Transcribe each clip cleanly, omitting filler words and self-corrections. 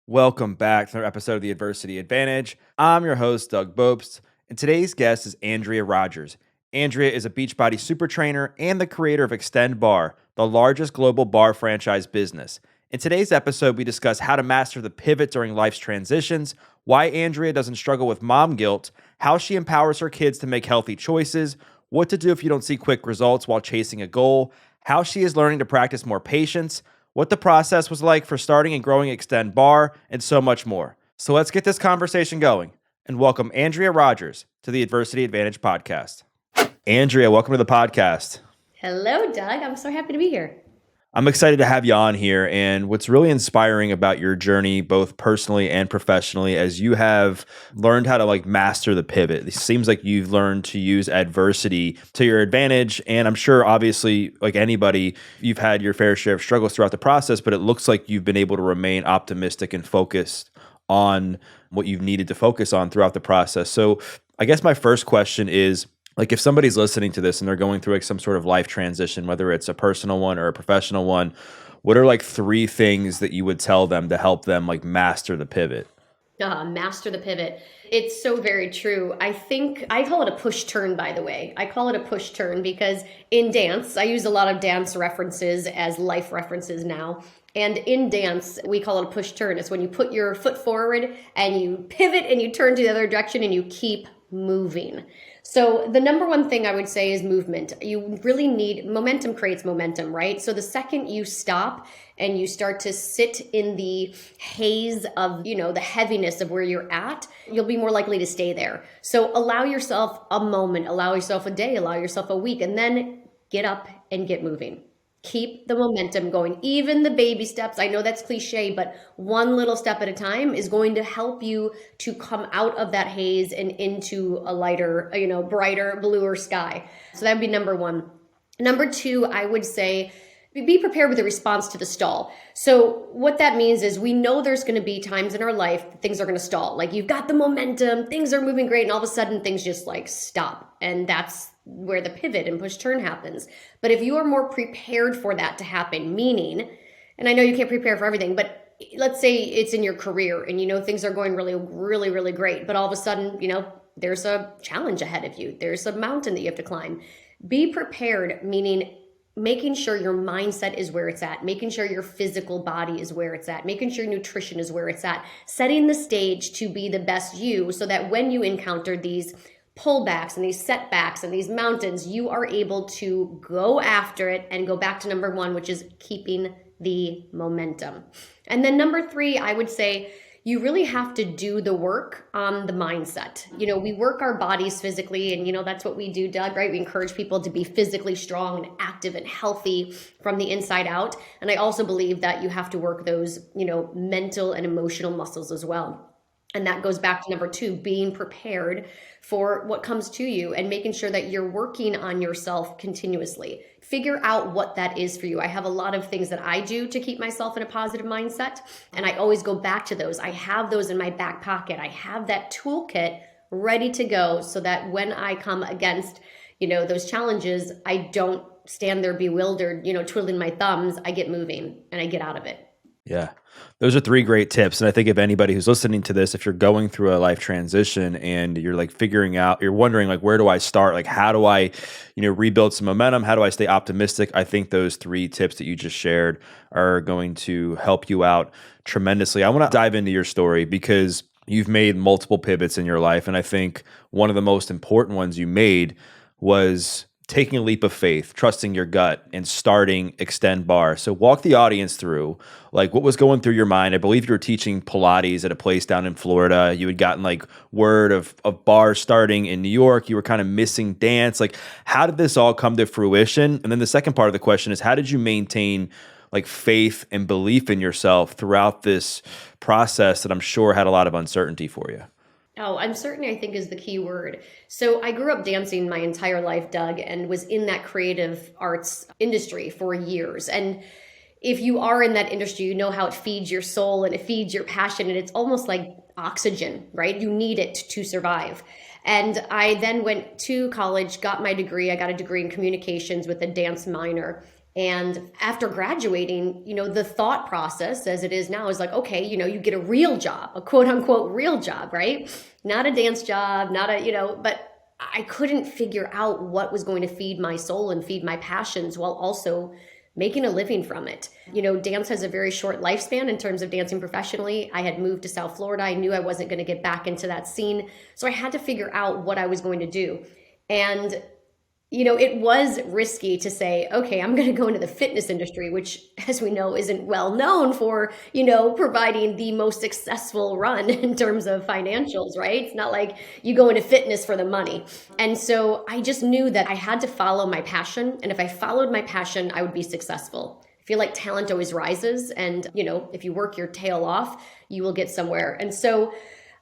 Welcome back to another episode of The Adversity Advantage. I'm your host, Doug Bopst, and today's guest is Andrea Rogers. Andrea is a Beachbody super trainer and the creator of Xtend Barre, the largest global bar franchise business. In today's episode, we discuss how to master the pivot during life's transitions, why Andrea doesn't struggle with mom guilt, how she empowers her kids to make healthy choices, what to do if you don't see quick results while chasing a goal, how she is learning to practice more patience, what the process was like for starting and growing Xtend Barre, and so much more. So let's get this conversation going and welcome Andrea Rogers to the Adversity Advantage podcast. Andrea, welcome to the podcast. Hello, Doug. I'm so happy to be here. I'm excited to have you on here. And what's really inspiring about your journey, both personally and professionally, as you have learned how to master the pivot. It seems like you've learned to use adversity to your advantage. And I'm sure, obviously, like anybody, you've had your fair share of struggles throughout the process, but it looks like you've been able to remain optimistic and focused on what you've needed to focus on throughout the process. So I guess my first question is, if somebody's listening to this and they're going through some sort of life transition, whether it's a personal one or a professional one, what are three things that you would tell them to help them master the pivot? Master the pivot. It's so very true. I call it a push turn, by the way. I call it a push turn because in dance, I use a lot of dance references as life references now. And in dance, we call it a push turn. It's when you put your foot forward and you pivot and you turn to the other direction and you keep moving. So the number one thing I would say is movement. You really need momentum creates momentum, right? So the second you stop and you start to sit in the haze of, the heaviness of where you're at, you'll be more likely to stay there. So allow yourself a moment, allow yourself a day, allow yourself a week, and then get up and get moving. Keep the momentum going. Even the baby steps, I know that's cliche, but one little step at a time is going to help you to come out of that haze and into a lighter, brighter, bluer sky. So that would be number one. Number two, I would say, be prepared with a response to the stall. So what that means is we know there's going to be times in our life things are going to stall. You've got the momentum, things are moving great, and all of a sudden things just stop. And that's where the pivot and push turn happens. But if you are more prepared for that to happen, meaning, and I know you can't prepare for everything, but let's say it's in your career and things are going really, really, really great, but all of a sudden, there's a challenge ahead of you. There's a mountain that you have to climb. Be prepared, meaning making sure your mindset is where it's at, making sure your physical body is where it's at, making sure nutrition is where it's at, setting the stage to be the best you so that when you encounter these pullbacks and these setbacks and these mountains, you are able to go after it and go back to number one, which is keeping the momentum. And then number three, I would say you really have to do the work on the mindset. We work our bodies physically and that's what we do, Doug, right? We encourage people to be physically strong and active and healthy from the inside out. And I also believe that you have to work those, mental and emotional muscles as well. And that goes back to number two, being prepared for what comes to you and making sure that you're working on yourself continuously. Figure out what that is for you. I have a lot of things that I do to keep myself in a positive mindset. And I always go back to those. I have those in my back pocket. I have that toolkit ready to go so that when I come against, those challenges, I don't stand there bewildered, twiddling my thumbs. I get moving and I get out of it. Yeah, those are three great tips. And I think if anybody who's listening to this, if you're going through a life transition and you're figuring out, you're wondering where do I start? How do I, rebuild some momentum? How do I stay optimistic? I think those three tips that you just shared are going to help you out tremendously. I want to dive into your story because you've made multiple pivots in your life. And I think one of the most important ones you made was taking a leap of faith, trusting your gut, and starting Xtend Barre. So walk the audience through what was going through your mind. I believe you were teaching Pilates at a place down in Florida. You had gotten word of bars starting in New York. You were kind of missing dance. How did this all come to fruition? And then the second part of the question is, how did you maintain faith and belief in yourself throughout this process that I'm sure had a lot of uncertainty for you? Oh, uncertainty, I think, is the key word. So I grew up dancing my entire life, Doug, and was in that creative arts industry for years. And if you are in that industry, you know how it feeds your soul and it feeds your passion. And it's almost like oxygen, right? You need it to survive. And I then went to college, got my degree. I got a degree in communications with a dance minor. And after graduating, the thought process as it is now is like, okay, you get a real job, a quote unquote real job, right? Not a dance job, not but I couldn't figure out what was going to feed my soul and feed my passions while also making a living from it. Dance has a very short lifespan in terms of dancing professionally. I had moved to South Florida. I knew I wasn't going to get back into that scene. So I had to figure out what I was going to do. And it was risky to say, okay, I'm going to go into the fitness industry, which, as we know, isn't well known for, providing the most successful run in terms of financials, right? It's not like you go into fitness for the money. And so I just knew that I had to follow my passion. And if I followed my passion, I would be successful. I feel like talent always rises. And, if you work your tail off, you will get somewhere. And so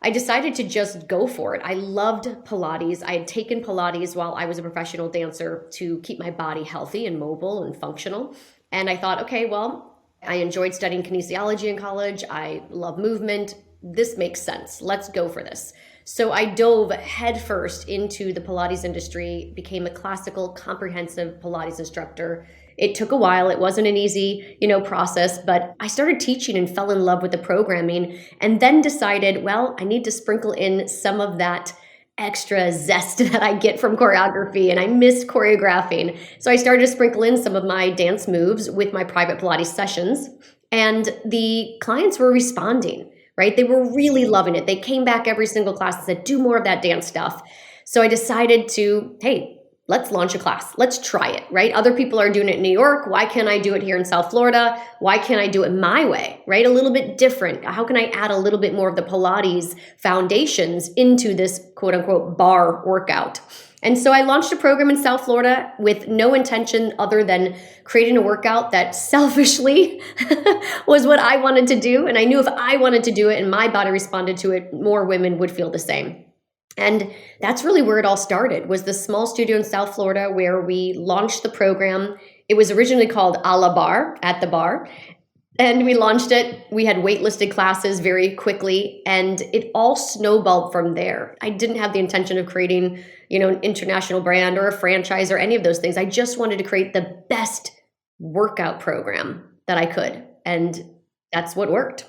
I decided to just go for it. I loved Pilates. I had taken Pilates while I was a professional dancer to keep my body healthy and mobile and functional. And I thought, okay, well, I enjoyed studying kinesiology in college. I love movement. This makes sense. Let's go for this. So I dove headfirst into the Pilates industry, became a classical comprehensive Pilates instructor. It took a while. It wasn't an easy, process, but I started teaching and fell in love with the programming and then decided, well, I need to sprinkle in some of that extra zest that I get from choreography, and I miss choreographing. So I started to sprinkle in some of my dance moves with my private Pilates sessions, and the clients were responding, right? They were really loving it. They came back every single class and said, do more of that dance stuff. So I decided to, hey, let's launch a class. Let's try it, right? Other people are doing it in New York. Why can't I do it here in South Florida? Why can't I do it my way, right? A little bit different. How can I add a little bit more of the Pilates foundations into this quote unquote bar workout? And so I launched a program in South Florida with no intention other than creating a workout that selfishly was what I wanted to do. And I knew if I wanted to do it and my body responded to it, more women would feel the same. And that's really where it all started, was the small studio in South Florida where we launched the program. It was originally called A la Bar, at the bar. And we launched it. We had waitlisted classes very quickly, and it all snowballed from there. I didn't have the intention of creating, an international brand or a franchise or any of those things. I just wanted to create the best workout program that I could. And that's what worked.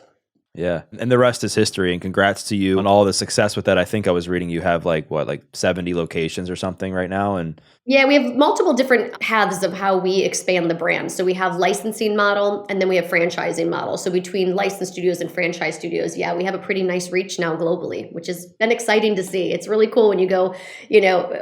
Yeah. And the rest is history. And congrats to you on all the success with that. I think I was reading you have like 70 locations or something right now. And yeah, we have multiple different paths of how we expand the brand. So we have licensing model, and then we have franchising model. So between licensed studios and franchise studios, yeah, we have a pretty nice reach now globally, which has been exciting to see. It's really cool when you go,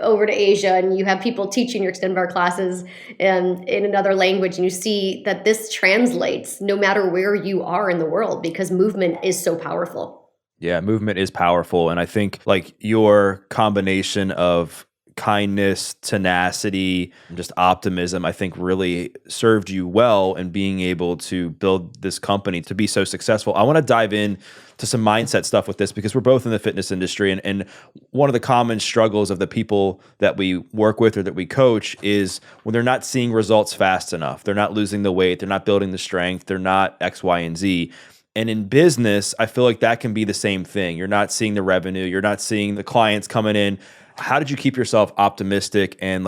over to Asia and you have people teaching your Xtend bar classes in another language, and you see that this translates no matter where you are in the world, because movement is so powerful. Yeah, movement is powerful. And I think like your combination of kindness, tenacity, and just optimism, I think really served you well in being able to build this company to be so successful. I want to dive in to some mindset stuff with this because we're both in the fitness industry. And one of the common struggles of the people that we work with or that we coach is when they're not seeing results fast enough. They're not losing the weight. They're not building the strength. They're not X, Y, and Z. And in business, I feel like that can be the same thing. You're not seeing the revenue. You're not seeing the clients coming in. How did you keep yourself optimistic and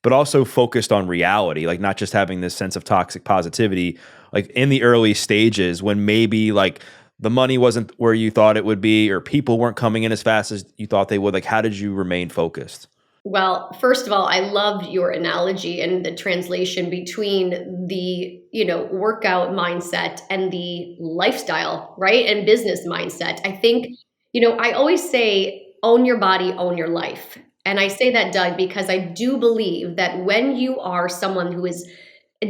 but also focused on reality, like not just having this sense of toxic positivity, like in the early stages when maybe like the money wasn't where you thought it would be or people weren't coming in as fast as you thought they would? Like, how did you remain focused? Well, first of all, I loved your analogy and the translation between the, workout mindset and the lifestyle, right? And business mindset. I think, I always say, own your body, own your life. And I say that, Doug, because I do believe that when you are someone who is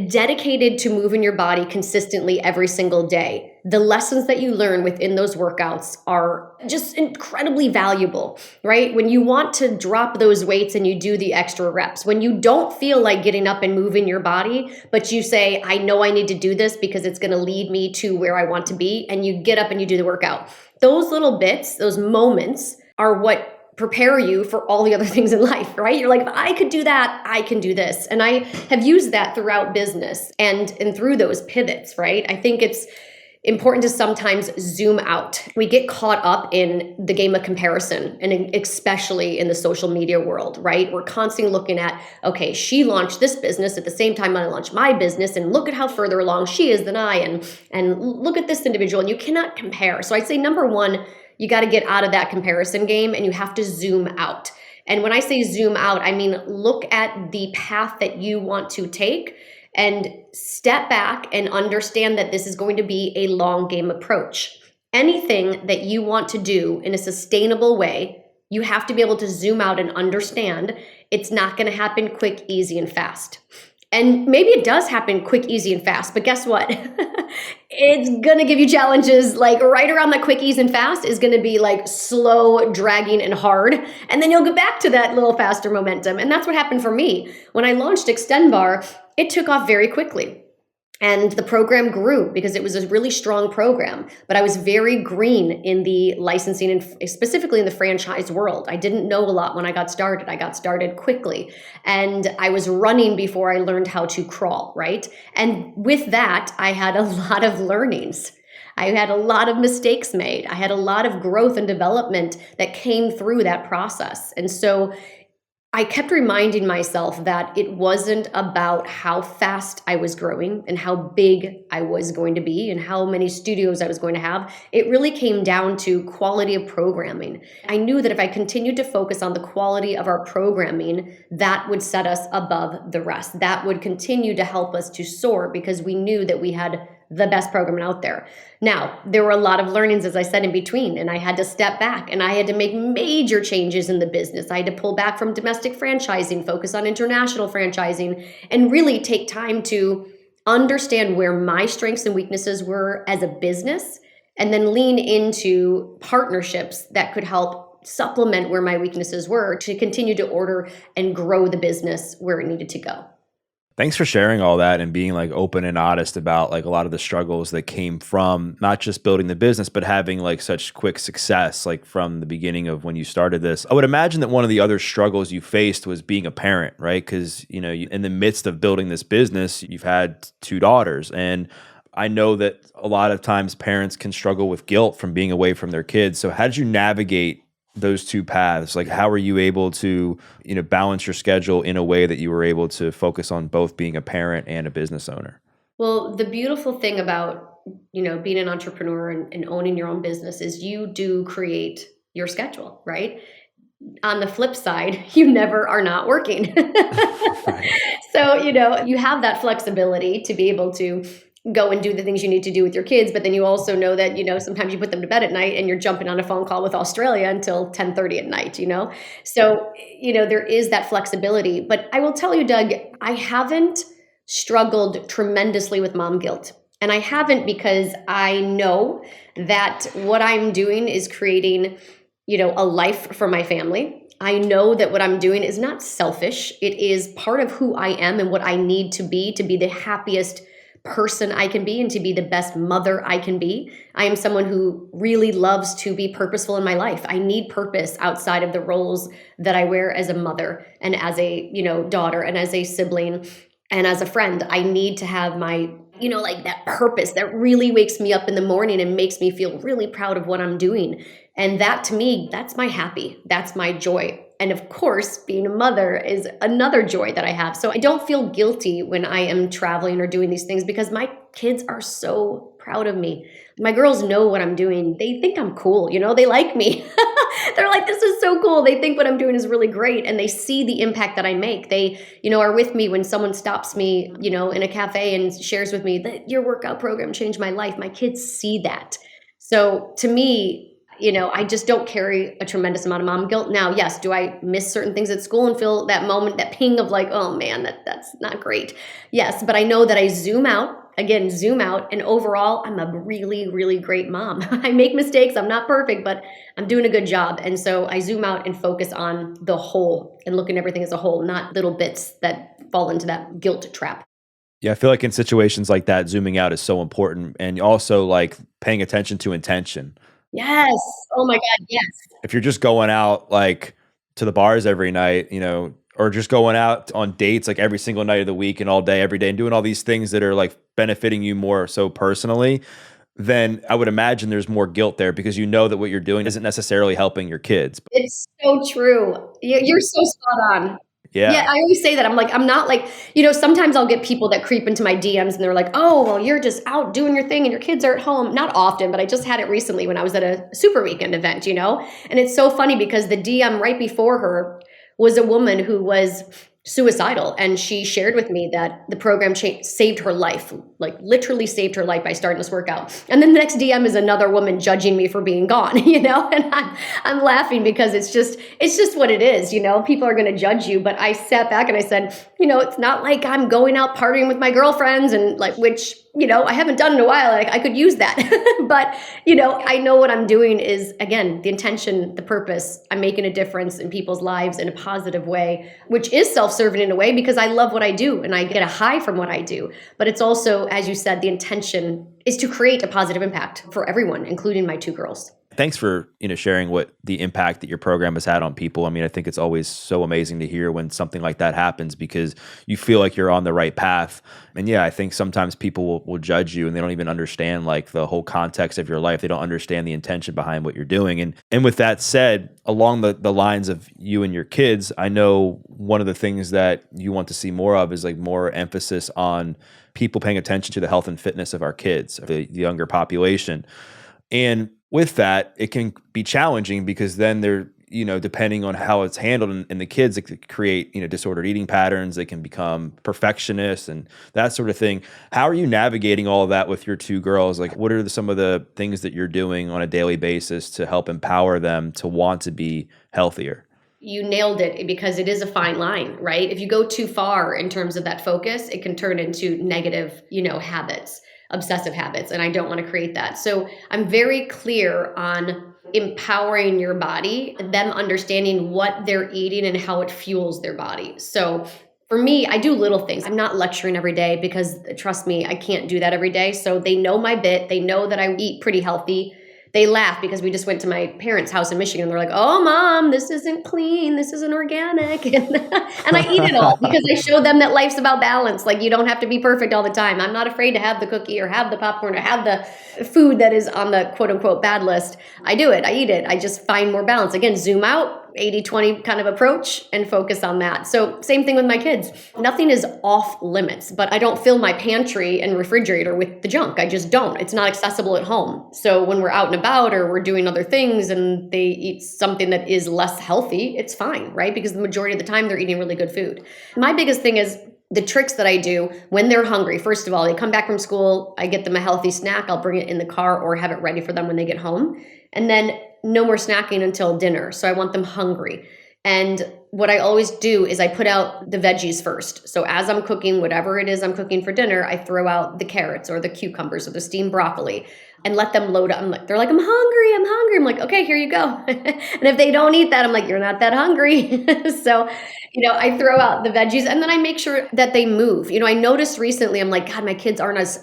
dedicated to moving your body consistently every single day, the lessons that you learn within those workouts are just incredibly valuable, right? When you want to drop those weights and you do the extra reps, when you don't feel like getting up and moving your body, but you say, I know I need to do this because it's going to lead me to where I want to be, and you get up and you do the workout. Those little bits, those moments are what prepare you for all the other things in life, right? You're like, if I could do that, I can do this. And I have used that throughout business and through those pivots, right? I think it's, important to sometimes zoom out. We get caught up in the game of comparison, and especially in the social media world, right? We're constantly looking at, okay, she launched this business at the same time I launched my business, and look at how further along she is than I, and look at this individual, and you cannot compare. So I'd say number one, you got to get out of that comparison game and you have to zoom out. And when I say zoom out, I mean look at the path that you want to take and step back and understand that this is going to be a long game approach. Anything that you want to do in a sustainable way, you have to be able to zoom out and understand it's not going to happen quick, easy, and fast. And maybe it does happen quick, easy, and fast, but guess what? It's going to give you challenges. Like right around that quick, easy, and fast is going to be like slow, dragging, and hard. And then you'll get back to that little faster momentum. And that's what happened for me. When I launched Xtend Barre, it took off very quickly. And the program grew because it was a really strong program. But I was very green in the licensing and specifically in the franchise world. I didn't know a lot when I got started. I got started quickly. And I was running before I learned how to crawl, right? And with that, I had a lot of learnings. I had a lot of mistakes made. I had a lot of growth and development that came through that process. And so I kept reminding myself that it wasn't about how fast I was growing and how big I was going to be and how many studios I was going to have. It really came down to quality of programming. I knew that if I continued to focus on the quality of our programming, that would set us above the rest. That would continue to help us to soar because we knew that we had the best programming out there. Now, there were a lot of learnings, as I said, in between, and I had to step back and I had to make major changes in the business. I had to pull back from domestic franchising, focus on international franchising, and really take time to understand where my strengths and weaknesses were as a business, and then lean into partnerships that could help supplement where my weaknesses were to continue to order and grow the business where it needed to go. Thanks for sharing all that and being like open and honest about like a lot of the struggles that came from not just building the business, but having like such quick success, like from the beginning of when you started this. I would imagine that one of the other struggles you faced was being a parent, right? Because, you know, in the midst of building this business, you've had two daughters. And I know that a lot of times parents can struggle with guilt from being away from their kids. So how did you navigate those two paths? Like, how were you able to, you know, balance your schedule in a way that you were able to focus on both being a parent and a business owner? Well, the beautiful thing about, you know, being an entrepreneur and owning your own business is you do create your schedule, right? On the flip side, you never are not working. Right. So, you know, you have that flexibility to be able to go and do the things you need to do with your kids, but then you also know that, you know, sometimes you put them to bed at night and you're jumping on a phone call with Australia until 10:30 at night, you know? So, you know, there is that flexibility. But I will tell you, Doug, I haven't struggled tremendously with mom guilt. And I haven't because I know that what I'm doing is creating, you know, a life for my family. I know that what I'm doing is not selfish. It is part of who I am and what I need to be the happiest person I can be and to be the best mother I can be. I am someone who really loves to be purposeful in my life. I need purpose outside of the roles that I wear as a mother and as a, you know, daughter and as a sibling and as a friend. I need to have my, you know, like that purpose that really wakes me up in the morning and makes me feel really proud of what I'm doing. And that to me, that's my happy. That's my joy. And of course, being a mother is another joy that I have. So I don't feel guilty when I am traveling or doing these things because my kids are so proud of me. My girls know what I'm doing. They think I'm cool. You know, they like me. They're like, this is so cool. They think what I'm doing is really great. And they see the impact that I make. They, you know, are with me when someone stops me, you know, in a cafe and shares with me that your workout program changed my life. My kids see that. So to me, you know, I just don't carry a tremendous amount of mom guilt. Now, yes, do I miss certain things at school and feel that moment, that ping of like, oh man, that's not great? Yes, but I know that I zoom out, and overall, I'm a really, really great mom. I make mistakes. I'm not perfect, but I'm doing a good job. And so I zoom out and focus on the whole and look at everything as a whole, not little bits that fall into that guilt trap. Yeah, I feel like in situations like that, zooming out is so important, and also like paying attention to intention. Yes. Oh my God. Yes. If you're just going out like to the bars every night, you know, or just going out on dates like every single night of the week and all day, every day, and doing all these things that are like benefiting you more so personally, then I would imagine there's more guilt there because you know that what you're doing isn't necessarily helping your kids. It's so true. You're so spot on. Yeah, Yeah. I always say that. I'm like, I'm not like, sometimes I'll get people that creep into my DMs and they're like, oh, well, you're just out doing your thing and your kids are at home. Not often, but I just had it recently when I was at a super weekend event, And it's so funny because the DM right before her was a woman who was suicidal. And she shared with me that the program saved her life, like literally saved her life by starting this workout. And then the next DM is another woman judging me for being gone, and I'm laughing because it's just what it is, people are going to judge you. But I sat back and I said, it's not like I'm going out partying with my girlfriends and which, I haven't done in a while. Like I could use that. But, I know what I'm doing is, again, the intention, the purpose. I'm making a difference in people's lives in a positive way, which is self-serving in a way because I love what I do and I get a high from what I do. But it's also, as you said, the intention is to create a positive impact for everyone, including my two girls. Thanks for, sharing what the impact that your program has had on people. I mean, I think it's always so amazing to hear when something like that happens because you feel like you're on the right path. And yeah, I think sometimes people will judge you and they don't even understand like the whole context of your life. They don't understand the intention behind what you're doing. And with that said, along the lines of you and your kids, I know one of the things that you want to see more of is like more emphasis on people paying attention to the health and fitness of our kids, the younger population. And with that, it can be challenging because then they're, depending on how it's handled and the kids, it could create, disordered eating patterns. They can become perfectionists and that sort of thing. How are you navigating all of that with your two girls? Like, what are some of the things that you're doing on a daily basis to help empower them to want to be healthier? You nailed it because it is a fine line, right? If you go too far in terms of that focus, it can turn into negative, habits, obsessive habits. And I don't want to create that. So I'm very clear on empowering your body, them understanding what they're eating and how it fuels their body. So for me, I do little things. I'm not lecturing every day because trust me, I can't do that every day. So they know my bit. They know that I eat pretty healthy. They laugh because we just went to my parents' house in Michigan. They're like, oh, Mom, this isn't clean. This isn't organic. And I eat it all because I showed them that life's about balance. Like you don't have to be perfect all the time. I'm not afraid to have the cookie or have the popcorn or have the food that is on the quote unquote bad list. I do it. I eat it. I just find more balance. Again, zoom out. 80-20 kind of approach and focus on that. So same thing with my kids. Nothing is off limits, but I don't fill my pantry and refrigerator with the junk. I just don't. It's not accessible at home. So when we're out and about or we're doing other things and they eat something that is less healthy, it's fine, right? Because the majority of the time they're eating really good food. My biggest thing is the tricks that I do when they're hungry. First of all, they come back from school, I get them a healthy snack. I'll bring it in the car or have it ready for them when they get home. And then no more snacking until dinner. So I want them hungry. And what I always do is I put out the veggies first. So as I'm cooking, whatever it is I'm cooking for dinner, I throw out the carrots or the cucumbers or the steamed broccoli and let them load up. They're like, I'm hungry. I'm like, okay, here you go. And if they don't eat that, I'm like, you're not that hungry. So, I throw out the veggies and then I make sure that they move. I noticed recently, I'm like, God, my kids aren't as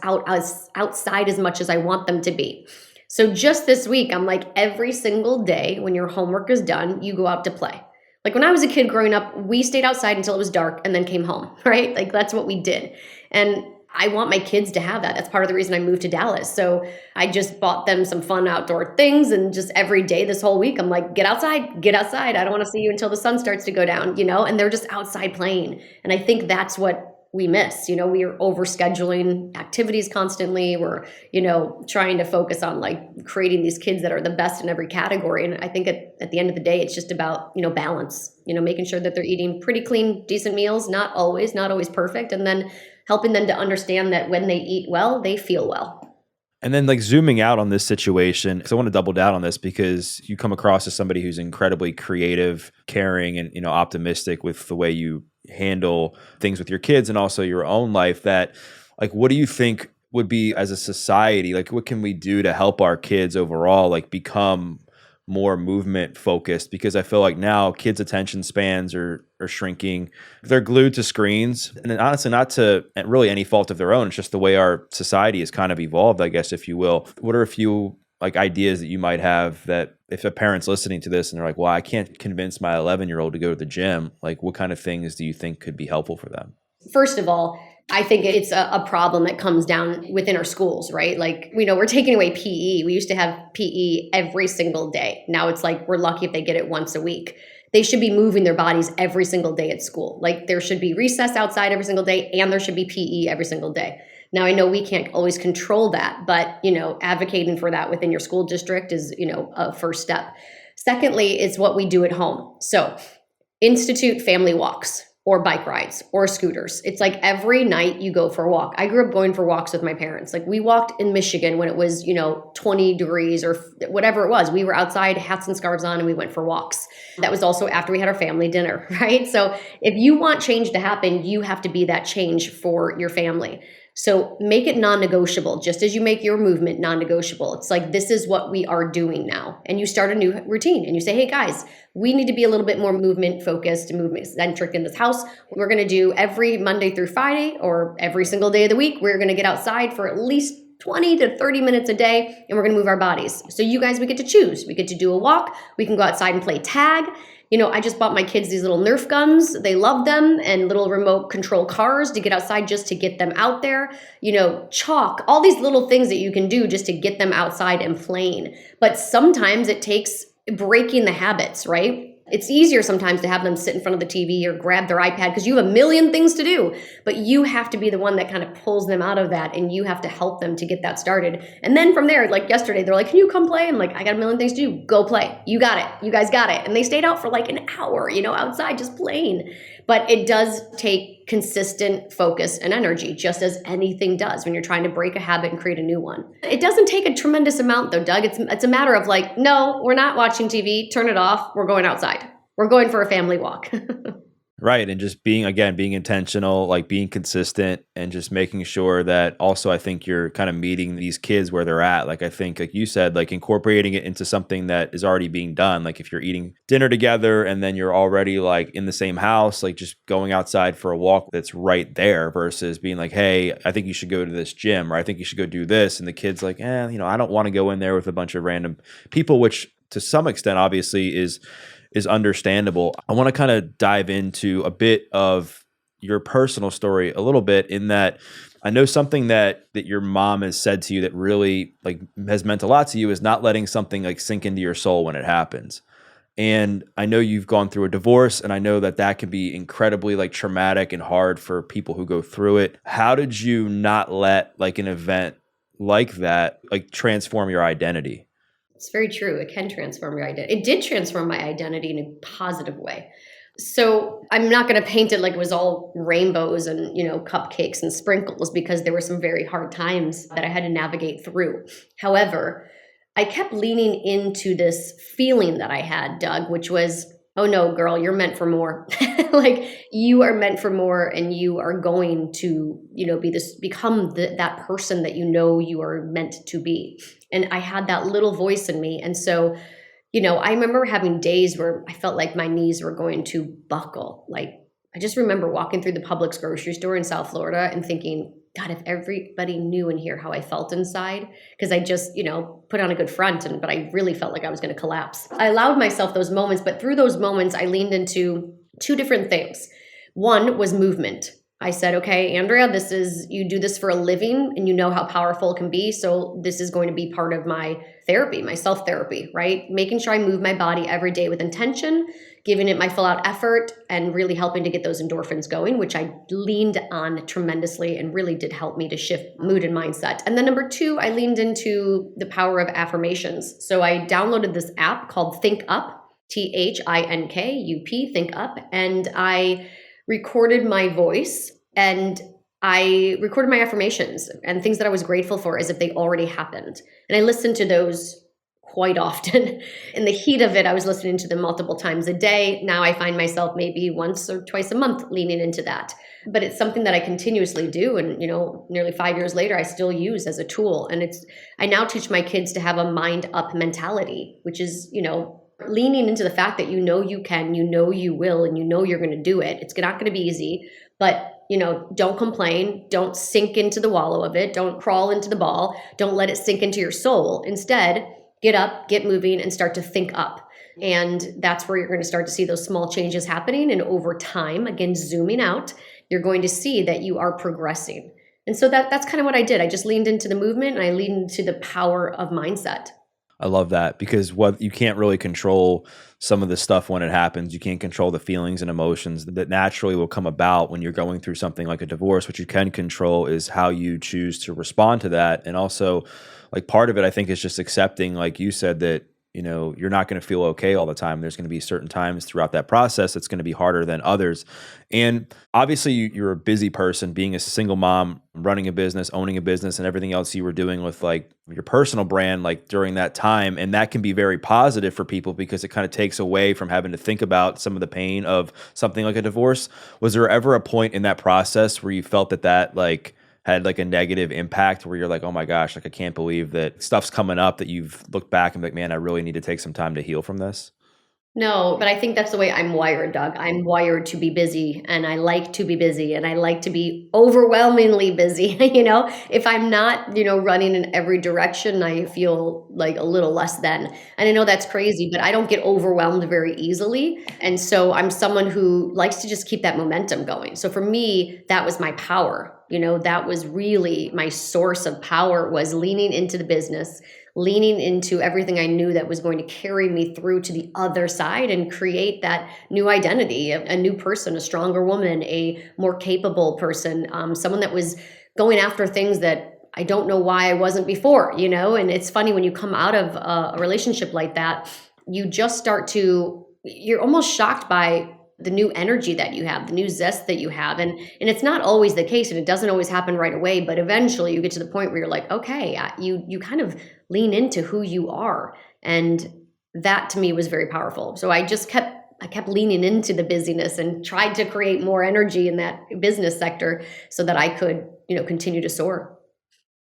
outside as much as I want them to be. So just this week, I'm like, every single day when your homework is done, you go out to play. Like when I was a kid growing up, we stayed outside until it was dark and then came home, right? Like that's what we did. And I want my kids to have that. That's part of the reason I moved to Dallas. So I just bought them some fun outdoor things. And just every day this whole week, I'm like, get outside, get outside. I don't want to see you until the sun starts to go down, and they're just outside playing. And I think that's what we miss. We are overscheduling activities constantly. We're, trying to focus on like creating these kids that are the best in every category. And I think at the end of the day, it's just about, balance, making sure that they're eating pretty clean, decent meals, not always perfect. And then helping them to understand that when they eat well, they feel well. And then like zooming out on this situation, because I want to double down on this because you come across as somebody who's incredibly creative, caring, and, optimistic with the way you handle things with your kids and also your own life. That like, what do you think would be as a society, like what can we do to help our kids overall, like become more movement focused? Because I feel like now kids' attention spans are shrinking. They're glued to screens. And then honestly, not to really any fault of their own. It's just the way our society has kind of evolved, I guess, if you will. What are a few like ideas that you might have that if a parent's listening to this and they're like, well, I can't convince my 11-year-old to go to the gym, like what kind of things do you think could be helpful for them? First of all, I think it's a problem that comes down within our schools, right? Like, we're taking away PE. We used to have PE every single day. Now it's like we're lucky if they get it once a week. They should be moving their bodies every single day at school. Like, there should be recess outside every single day, and there should be PE every single day. Now, I know we can't always control that, but, advocating for that within your school district is, a first step. Secondly, is what we do at home. So institute family walks or bike rides or scooters. It's like every night you go for a walk. I grew up going for walks with my parents. Like, we walked in Michigan when it was, 20 degrees or whatever it was. We were outside, hats and scarves on, and we went for walks. That was also after we had our family dinner, right? So if you want change to happen, you have to be that change for your family. So make it non-negotiable, just as you make your movement non-negotiable. It's like, this is what we are doing now. And you start a new routine and you say, hey guys, we need to be a little bit more movement focused, movement centric in this house. We're going to do every Monday through Friday or every single day of the week. We're going to get outside for at least 20 to 30 minutes a day, and we're going to move our bodies. So you guys, we get to choose. We get to do a walk. We can go outside and play tag. I just bought my kids these little Nerf guns. They love them, and little remote control cars to get outside just to get them out there. Chalk, all these little things that you can do just to get them outside and playing. But sometimes it takes breaking the habits, right? It's easier sometimes to have them sit in front of the TV or grab their iPad because you have a million things to do, but you have to be the one that kind of pulls them out of that, and you have to help them to get that started. And then from there, like yesterday, they're like, can you come play? I'm like, I got a million things to do. Go play. You got it. You guys got it. And they stayed out for like an hour, outside just playing. But it does take consistent focus and energy, just as anything does when you're trying to break a habit and create a new one. It doesn't take a tremendous amount though, Doug. It's a matter of like, no, we're not watching TV, turn it off, we're going outside. We're going for a family walk. Right. And just being intentional, like being consistent and just making sure that also I think you're kind of meeting these kids where they're at. Like, I think, like you said, like incorporating it into something that is already being done. Like if you're eating dinner together and then you're already like in the same house, like just going outside for a walk that's right there versus being like, hey, I think you should go to this gym, or I think you should go do this. And the kid's like, I don't want to go in there with a bunch of random people, which to some extent obviously is understandable. I want to kind of dive into a bit of your personal story a little bit, in that I know something that your mom has said to you that really like has meant a lot to you is not letting something like sink into your soul when it happens. And I know you've gone through a divorce, and I know that can be incredibly like traumatic and hard for people who go through it. How did you not let like an event like that like transform your identity? It's very true. It can transform your identity. It did transform my identity in a positive way. So I'm not going to paint it like it was all rainbows and, cupcakes and sprinkles, because there were some very hard times that I had to navigate through. However, I kept leaning into this feeling that I had, Doug, which was, oh no, girl, you're meant for more. Like, you are meant for more, and you are going to, become that person that you are meant to be. And I had that little voice in me. And so, I remember having days where I felt like my knees were going to buckle. Like, I just remember walking through the Publix grocery store in South Florida and thinking, God, if everybody knew in here how I felt inside, because I just, put on a good front, but I really felt like I was going to collapse. I allowed myself those moments, but through those moments, I leaned into two different things. One was movement. I said, okay, Andrea, you do this for a living, and you know how powerful it can be. So this is going to be part of my therapy, my self-therapy, right? Making sure I move my body every day with intention, giving it my full out effort, and really helping to get those endorphins going, which I leaned on tremendously and really did help me to shift mood and mindset. And then number two, I leaned into the power of affirmations. So I downloaded this app called Think Up, THINKUP, Think Up, and I recorded my voice, and I recorded my affirmations and things that I was grateful for as if they already happened. And I listened to those quite often. In the heat of it, I was listening to them multiple times a day. Now I find myself maybe once or twice a month leaning into that. But it's something that I continuously do. And, nearly 5 years later, I still use as a tool. And I now teach my kids to have a mind up mentality, which is, leaning into the fact that you can, you will, and you're going to do it. It's not going to be easy, but don't complain. Don't sink into the wallow of it. Don't crawl into the ball. Don't let it sink into your soul. Instead, get up, get moving, and start to think up. And that's where you're going to start to see those small changes happening. And over time, again, zooming out, you're going to see that you are progressing. And so that's kind of what I did. I just leaned into the movement and I leaned into the power of mindset. I love that because what you can't really control some of the stuff when it happens. You can't control the feelings and emotions that naturally will come about when you're going through something like a divorce. What you can control is how you choose to respond to that. And also, like part of it, I think, is just accepting, like you said, that you're not going to feel okay all the time. There's going to be certain times throughout that process that's going to be harder than others. And obviously, you're a busy person, being a single mom, running a business, owning a business, and everything else you were doing with like your personal brand, like during that time. And that can be very positive for people because it kind of takes away from having to think about some of the pain of something like a divorce. Was there ever a point in that process where you felt that like had like a negative impact where you're like, oh my gosh, like I can't believe that stuff's coming up that you've looked back and be like, man, I really need to take some time to heal from this? No, but I think that's the way I'm wired, Doug. I'm wired to be busy and I like to be busy and I like to be overwhelmingly busy. If I'm not, running in every direction, I feel like a little less than. And I know that's crazy, but I don't get overwhelmed very easily. And so I'm someone who likes to just keep that momentum going. So for me, that was my power. That was really my source of power, was leaning into the business, leaning into everything I knew that was going to carry me through to the other side and create that new identity, a new person, a stronger woman, a more capable person, someone that was going after things that I don't know why I wasn't before, And it's funny when you come out of a relationship like that, you're almost shocked by the new energy that you have, the new zest that you have. And it's not always the case and it doesn't always happen right away, but eventually you get to the point where you're like, okay, you kind of lean into who you are. And that to me was very powerful. So I kept leaning into the busyness and tried to create more energy in that business sector so that I could, continue to soar.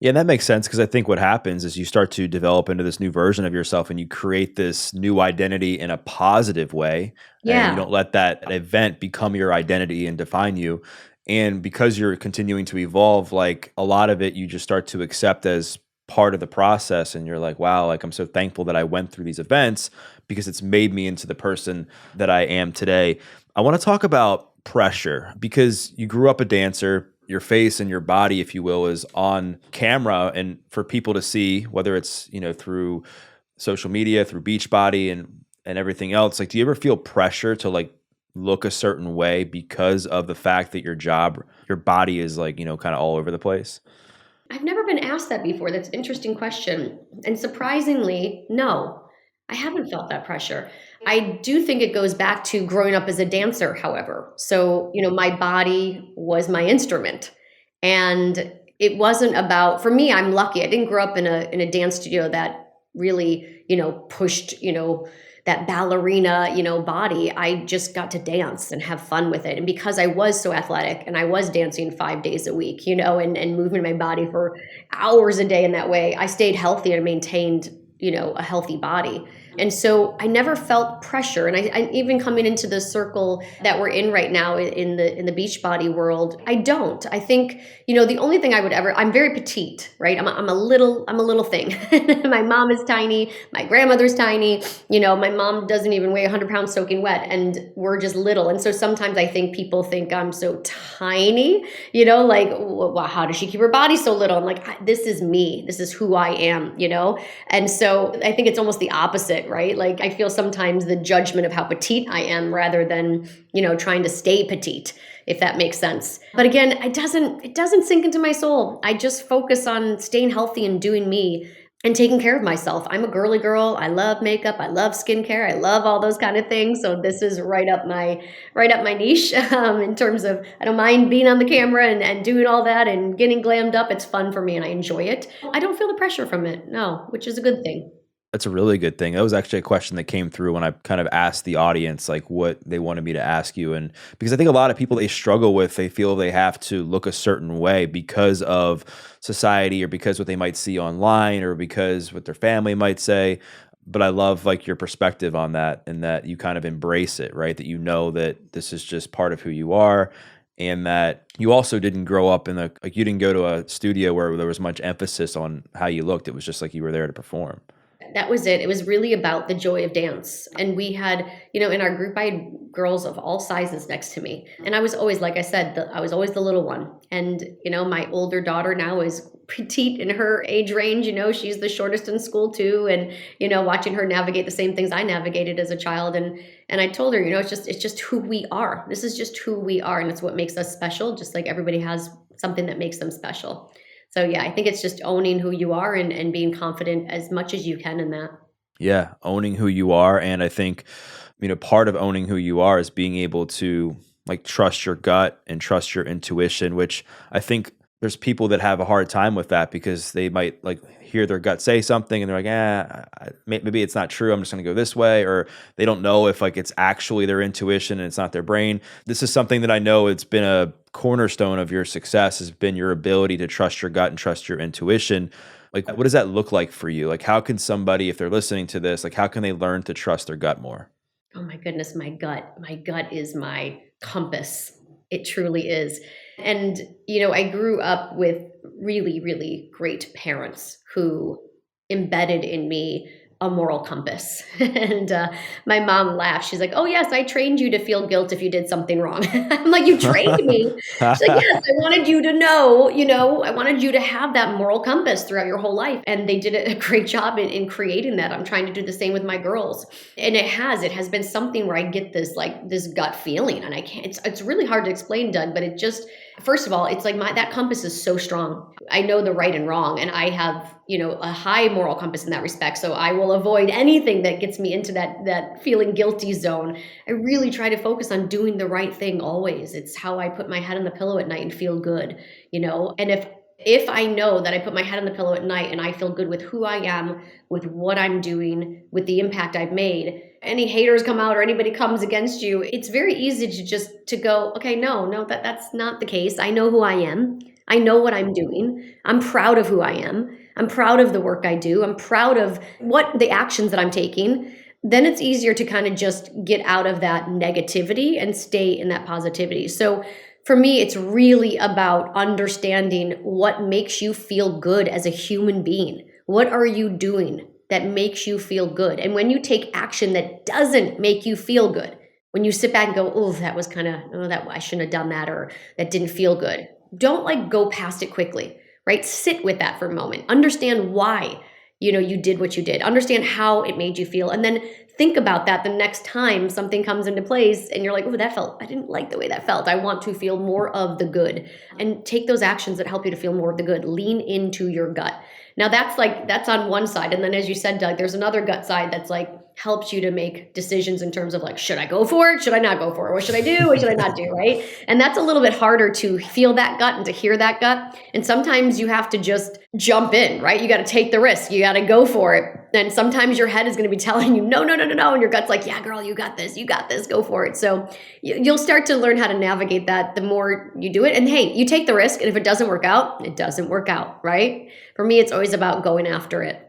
Yeah, that makes sense because I think what happens is you start to develop into this new version of yourself and you create this new identity in a positive way. And you Yeah. don't let that event become your identity and define you. And because you're continuing to evolve, like a lot of it, you just start to accept as part of the process. And you're like, wow, like I'm so thankful that I went through these events because it's made me into the person that I am today. I want to talk about pressure because you grew up a dancer. Your face and your body, if you will, is on camera and for people to see, whether it's, through social media, through Beachbody and everything else. Like, do you ever feel pressure to like look a certain way because of the fact that your body is like, kind of all over the place? I've never been asked that before. That's an interesting question. And surprisingly, no, I haven't felt that pressure. I do think it goes back to growing up as a dancer, however. So, my body was my instrument. And it wasn't about, for me, I'm lucky. I didn't grow up in a dance studio that really, pushed, that ballerina, body. I just got to dance and have fun with it. And because I was so athletic and I was dancing 5 days a week, and moving my body for hours a day in that way, I stayed healthy and maintained, a healthy body. And so I never felt pressure. And I even coming into the circle that we're in right now in the Beachbody world, I don't. I think, the only thing I'm very petite, right? I'm a little thing. My mom is tiny. My grandmother's tiny. My mom doesn't even weigh 100 pounds soaking wet, and we're just little. And so sometimes I think people think I'm so tiny, like, well, how does she keep her body so little? I'm like, this is me. This is who I am, And so I think it's almost the opposite, right? Like I feel sometimes the judgment of how petite I am rather than, trying to stay petite, if that makes sense. But again, it doesn't sink into my soul. I just focus on staying healthy and doing me and taking care of myself. I'm a girly girl. I love makeup. I love skincare. I love all those kind of things. So this is right up my niche in terms of I don't mind being on the camera and doing all that and getting glammed up. It's fun for me and I enjoy it. I don't feel the pressure from it, no, which is a good thing. That's a really good thing. That was actually a question that came through when I kind of asked the audience like what they wanted me to ask you. And because I think a lot of people they feel they have to look a certain way because of society or because what they might see online or because what their family might say. But I love like your perspective on that and that you kind of embrace it, right? That that this is just part of who you are. And that you also didn't grow up you didn't go to a studio where there was much emphasis on how you looked. It was just like you were there to perform. That was it. It was really about the joy of dance. And we had, in our group, I had girls of all sizes next to me. And I was always, like I said, I was always the little one. And, my older daughter now is petite in her age range. She's the shortest in school too. And, watching her navigate the same things I navigated as a child. And I told her, it's just who we are. This is just who we are. And it's what makes us special. Just like everybody has something that makes them special. So yeah, I think it's just owning who you are and being confident as much as you can in that. Yeah, owning who you are. And I think, part of owning who you are is being able to like trust your gut and trust your intuition, which I think there's people that have a hard time with that because they might like hear their gut say something and they're like, maybe it's not true. I'm just going to go this way. Or they don't know if like it's actually their intuition and it's not their brain. This is something that I know it's been a cornerstone of your success has been your ability to trust your gut and trust your intuition. Like, what does that look like for you? Like, how can somebody, if they're listening to this, like, how can they learn to trust their gut more? Oh my goodness, my gut. My gut is my compass. It truly is. And, I grew up with really, really great parents who embedded in me a moral compass. And my mom laughed. She's like, "Oh, yes, I trained you to feel guilt if you did something wrong." I'm like, "You trained me?" She's like, "Yes, I wanted you to know, I wanted you to have that moral compass throughout your whole life." And they did a great job in creating that. I'm trying to do the same with my girls. And it has been something where I get this gut feeling and I can't, it's really hard to explain, Doug, but it just, first of all, it's like that compass is so strong. I know the right and wrong, and I have, a high moral compass in that respect. So I will avoid anything that gets me into that feeling guilty zone. I really try to focus on doing the right thing always. It's how I put my head on the pillow at night and feel good, And if I know that I put my head on the pillow at night and I feel good with who I am, with what I'm doing, with the impact I've made, any haters come out or anybody comes against you, it's very easy to go, okay, no, that's not the case. I know who I am. I know what I'm doing. I'm proud of who I am. I'm proud of the work I do. I'm proud of the actions that I'm taking. Then it's easier to kind of just get out of that negativity and stay in that positivity. So for me, it's really about understanding what makes you feel good as a human being. What are you doing that makes you feel good? And when you take action that doesn't make you feel good, when you sit back and go, "Oh, that was that I shouldn't have done that," or "that didn't feel good," don't go past it quickly, right? Sit with that for a moment. Understand why, you did what you did. Understand how it made you feel. And then think about that the next time something comes into place and you're like, "Oh, I didn't like the way that felt. I want to feel more of the good." And take those actions that help you to feel more of the good. Lean into your gut. Now that's on one side. And then as you said, Doug, there's another gut side that's helps you to make decisions in terms of should I go for it? Should I not go for it? What should I do? What should I not do? Right? And that's a little bit harder to feel that gut and to hear that gut. And sometimes you have to just jump in, right? You got to take the risk. You got to go for it. And sometimes your head is going to be telling you, no. And your gut's like, "Yeah, girl, you got this, go for it." So you'll start to learn how to navigate that the more you do it. And hey, you take the risk. And if it doesn't work out, it doesn't work out, right? For me, it's always about going after it.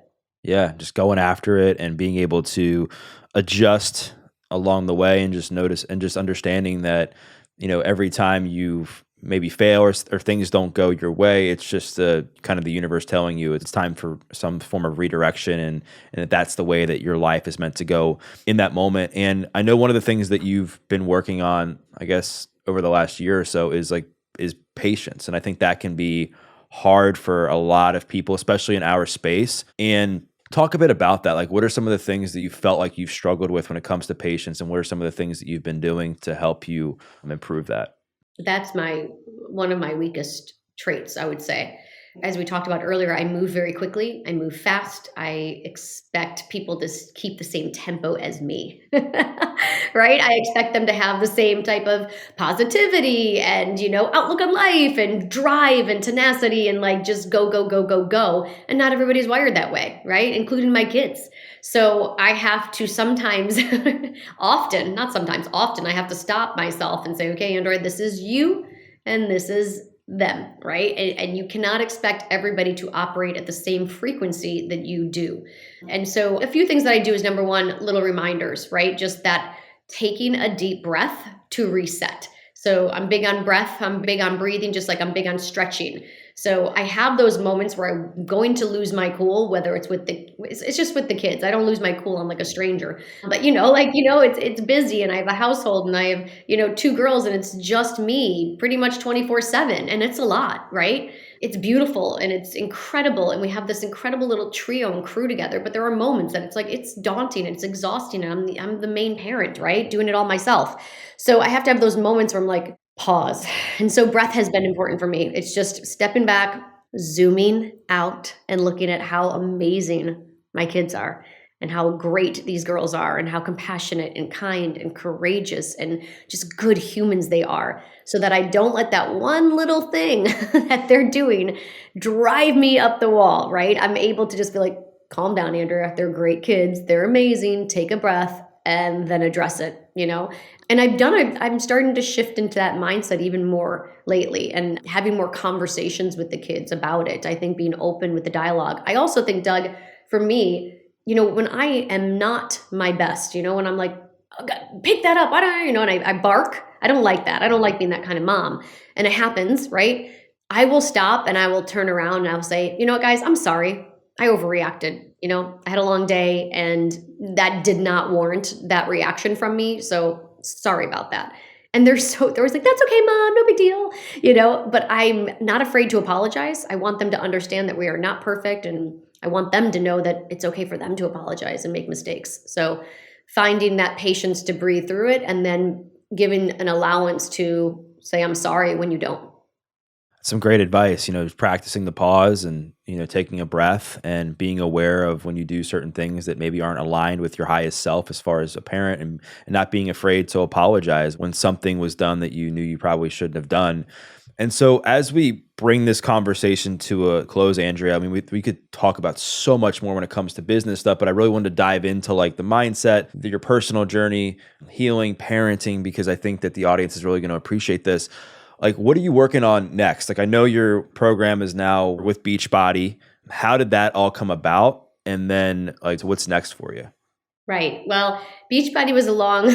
Yeah, just going after it and being able to adjust along the way and just notice and just understanding that, every time you maybe fail or things don't go your way, it's just kind of the universe telling you it's time for some form of redirection and that's the way that your life is meant to go in that moment. And I know one of the things that you've been working on, I guess, over the last year or so is patience. And I think that can be hard for a lot of people, especially in our space. And talk a bit about that. What are some of the things that you felt like you've struggled with when it comes to patience, and what are some of the things that you've been doing to help you improve that? That's one of my weakest traits, I would say. As we talked about earlier, I move very quickly. I move fast. I expect people to keep the same tempo as me, right? I expect them to have the same type of positivity and, outlook on life and drive and tenacity and just go, go, go, go, go. And not everybody's wired that way, right? Including my kids. So I have to sometimes, often, not sometimes, often, I have to stop myself and say, "Okay, Andrea, this is you and this is them," right? And you cannot expect everybody to operate at the same frequency that you do. And so a few things that I do is, number one, little reminders, right? Just that taking a deep breath to reset. So I'm big on breath. I'm big on breathing, just like I'm big on stretching. So I have those moments where I'm going to lose my cool, whether it's just with the kids. I don't lose my cool. I'm like a stranger, but it's busy and I have a household and I have, two girls and it's just me pretty much 24/7. And it's a lot, right? It's beautiful and it's incredible. And we have this incredible little trio and crew together. But there are moments that it's like, it's daunting, it's exhausting. And I'm the main parent, right? Doing it all myself. So I have to have those moments where I'm like, pause. And so breath has been important for me. It's just stepping back, zooming out, and looking at how amazing my kids are and how great these girls are and how compassionate and kind and courageous and just good humans they are, so that I don't let that one little thing that they're doing drive me up the wall, right? I'm able to just be like, calm down, Andrea. They're great kids. They're amazing. Take a breath and then address it. And I'm starting to shift into that mindset even more lately and having more conversations with the kids about it. I think being open with the dialogue. I also think, Doug, for me, when I am not my best, when I'm like, oh, God, pick that up, why don't I, and I bark, I don't like that. I don't like being that kind of mom. And it happens, right? I will stop and I will turn around and I'll say, you know what, guys, I'm sorry. I overreacted. I had a long day and that did not warrant that reaction from me. So sorry about that. And they're always like, that's okay, mom, no big deal, but I'm not afraid to apologize. I want them to understand that we are not perfect. And I want them to know that it's okay for them to apologize and make mistakes. So finding that patience to breathe through it and then giving an allowance to say, I'm sorry when you don't. Some great advice, practicing the pause and, taking a breath and being aware of when you do certain things that maybe aren't aligned with your highest self as far as a parent, and not being afraid to apologize when something was done that you knew you probably shouldn't have done. And so as we bring this conversation to a close, Andrea, I mean, we could talk about so much more when it comes to business stuff, but I really wanted to dive into like the mindset, your personal journey, healing, parenting, because I think that the audience is really going to appreciate this. Like, what are you working on next? Like, I know your program is now with Beachbody. How did that all come about? And then like, what's next for you? Right. Well, Beachbody was a long,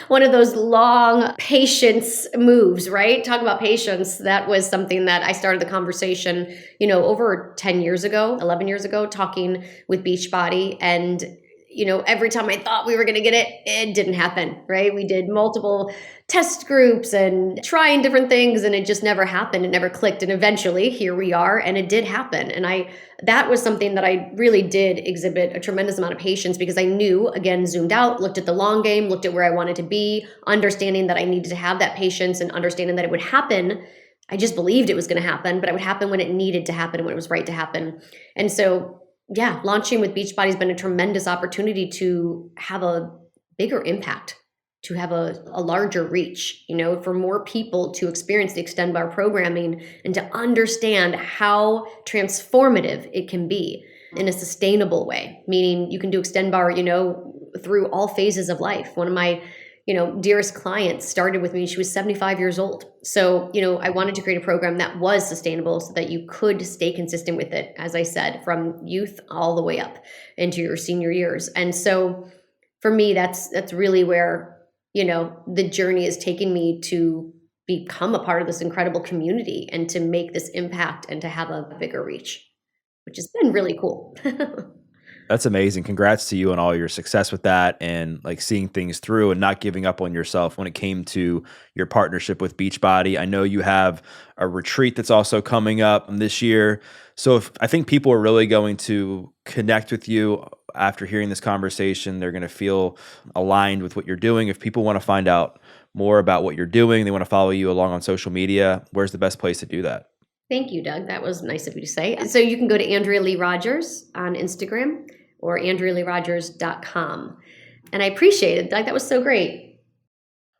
one of those long patience moves, right? Talk about patience. That was something that I started the conversation, over 10 years ago, 11 years ago, talking with Beachbody. And every time I thought we were going to get it, it didn't happen, right? We did multiple test groups and trying different things and it just never happened. It never clicked. And eventually here we are and it did happen. And that was something that I really did exhibit a tremendous amount of patience, because I knew, again, zoomed out, looked at the long game, looked at where I wanted to be, understanding that I needed to have that patience and understanding that it would happen. I just believed it was going to happen, but it would happen when it needed to happen and when it was right to happen. And so yeah, launching with Beachbody has been a tremendous opportunity to have a bigger impact, to have a larger reach, for more people to experience the Xtend Bar programming and to understand how transformative it can be in a sustainable way. Meaning you can do Xtend Bar, through all phases of life. One of my dearest clients started with me. She was 75 years old. So, I wanted to create a program that was sustainable so that you could stay consistent with it, as I said, from youth all the way up into your senior years. And so for me, that's really where, the journey is taking me to become a part of this incredible community and to make this impact and to have a bigger reach, which has been really cool. That's amazing. Congrats to you on all your success with that and like seeing things through and not giving up on yourself when it came to your partnership with Beachbody. I know you have a retreat that's also coming up this year. So I think people are really going to connect with you after hearing this conversation. They're going to feel aligned with what you're doing. If people want to find out more about what you're doing, they want to follow you along on social media, where's the best place to do that? Thank you, Doug. That was nice of you to say. So you can go to Andrea Lee Rogers on Instagram or AndreaLeeRogers.com. And I appreciate it, Doug. That was so great.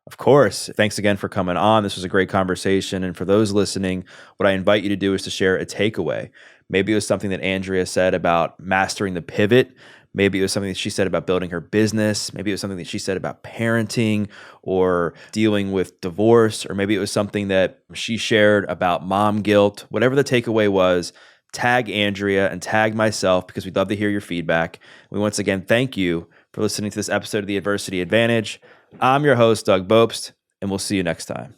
Of course. Thanks again for coming on. This was a great conversation. And for those listening, what I invite you to do is to share a takeaway. Maybe it was something that Andrea said about mastering the pivot. Maybe it was something that she said about building her business. Maybe it was something that she said about parenting or dealing with divorce. Or maybe it was something that she shared about mom guilt. Whatever the takeaway was, tag Andrea and tag myself, because we'd love to hear your feedback. We once again thank you for listening to this episode of The Adversity Advantage. I'm your host, Doug Bopst, and we'll see you next time.